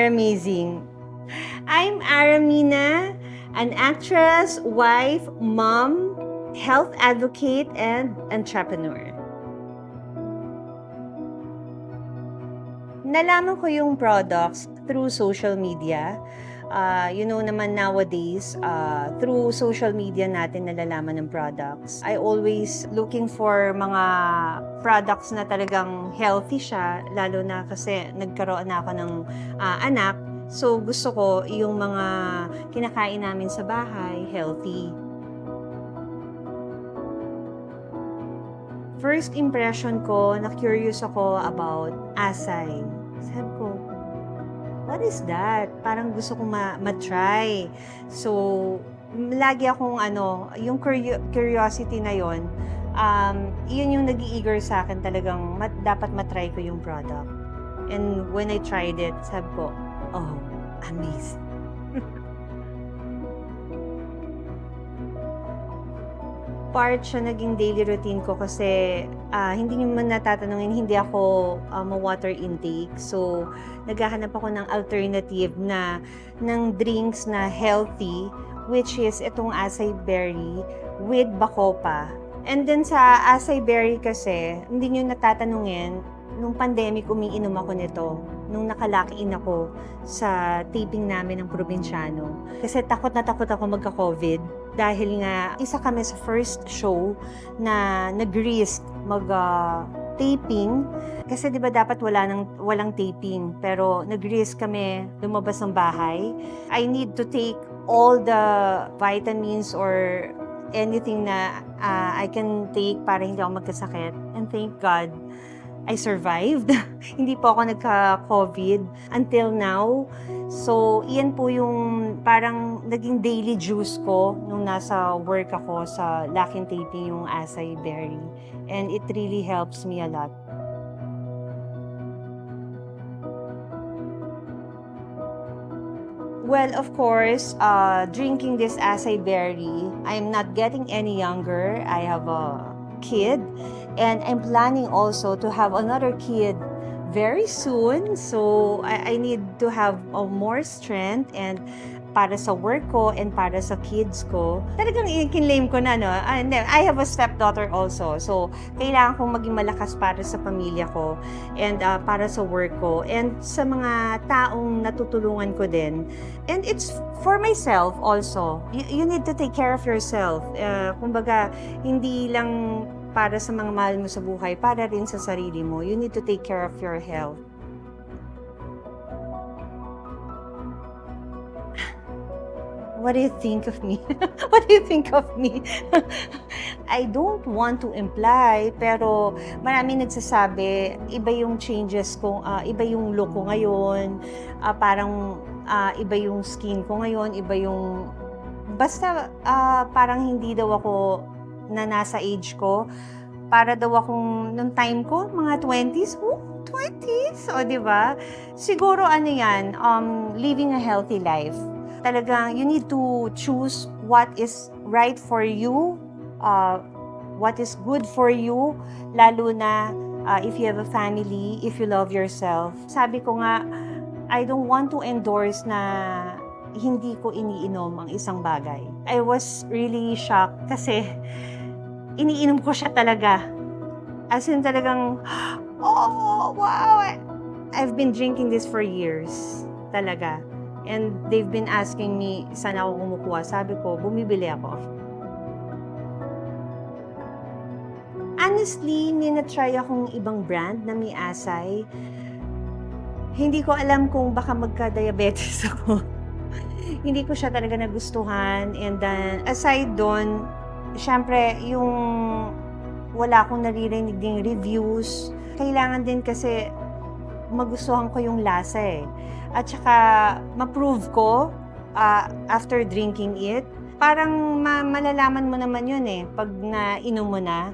Aramazing. I'm Aramina, an actress, wife, mom, health advocate, and entrepreneur. Nalaman ko yung products through social media. Naman nowadays, through social media natin nalalaman ng products. I always looking for mga products na talagang healthy siya, lalo na kasi nagkaroon na ako ng anak. So gusto ko yung mga kinakain namin sa bahay, healthy. First impression ko, na-curious ako about asay. Sabi ko, what is that? Parang gusto kong ma-try. So, lagi akong yung curiosity na yon, yun yung nag-i-eager sa akin talagang dapat matry ko yung product. And when I tried it, sabi ko, oh, amazing. Part siya naging daily routine ko kasi hindi nyo man natatanungin, hindi ako ma-water intake. So, naghahanap ako ng alternative ng drinks na healthy, which is itong acai berry with bacopa. And then sa acai berry kasi, hindi nyo natatanungin, nung pandemic umiinom ako nito. Nung nakalakiin ako sa taping namin ng Probinsyano. Kasi takot na takot ako magka-COVID. Dahil nga, isa kami sa first show na nag-risk mag-taping. Kasi di ba dapat walang taping. Pero nag-risk kami lumabas ng bahay. I need to take all the vitamins or anything na I can take para hindi ako magkasakit. And thank God, I survived. Hindi po ako nagka-COVID until now. So, iyan po yung parang naging daily juice ko nung nasa work ako sa Laking Taping yung acai berry. And it really helps me a lot. Well, of course, drinking this acai berry, I'm not getting any younger. I have a kid, and I'm planning also to have another kid very soon. So I need to have more strength and para sa work ko and para sa kids ko. Talagang i-claim ko na, no? I have a stepdaughter also. So kailangan kong maging malakas para sa pamilya ko and para sa work ko and sa mga taong natutulungan ko din. And it's for myself also. You need to take care of yourself. Kumbaga, hindi lang para sa mga mahal mo sa buhay, para rin sa sarili mo. You need to take care of your health. What do you think of me? What do you think of me? I don't want to imply, pero maraming nagsasabi, iba yung changes ko, iba yung look ko ngayon, parang iba yung skin ko ngayon, iba yung... Basta parang hindi daw ako na nasa age ko. Para daw akong, nung time ko, mga 20s, 20s, o diba? Siguro yan, living a healthy life. Talagang, you need to choose what is right for you, what is good for you, lalo na if you have a family, if you love yourself. Sabi ko nga, I don't want to endorse na hindi ko iniinom ang isang bagay. I was really shocked kasi iniinom ko siya talaga. As in talagang, oh, wow! I've been drinking this for years. Talaga. And they've been asking me, saan ako kumukuha? Sabi ko, bumibili ako. Honestly, may na-try akong ibang brand na may acai. Hindi ko alam kung baka magka-diabetes ako. Hindi ko siya talaga nagustuhan. And then, aside doon, syempre, yung wala akong naririnig ding reviews. Kailangan din kasi magustuhan ko yung lasa eh. At saka, ma-prove ko after drinking it. Parang malalaman mo naman yun eh, pag nainom mo na.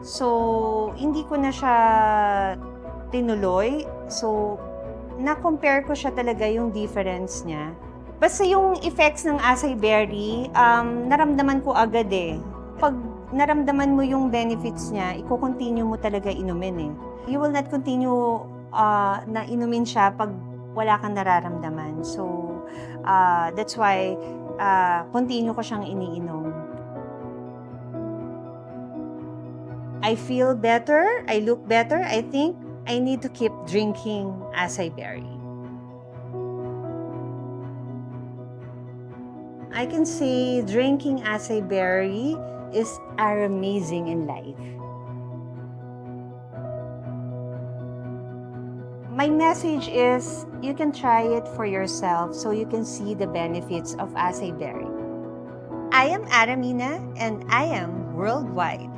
So, hindi ko na siya tinuloy. So, na-compare ko siya talaga yung difference niya. Basta yung effects ng acai berry, naramdaman ko agad eh. Pag naramdaman mo yung benefits niya, i-continue mo talaga inumin eh. You will not continue na inumin siya pag wala kang nararamdaman. So, that's why continue ko siyang iniinom. I feel better, I look better. I think I need to keep drinking acai berry. I can say drinking acai berry is amazing in life. My message is you can try it for yourself so you can see the benefits of acai berry. I am Aramina and I am worldwide.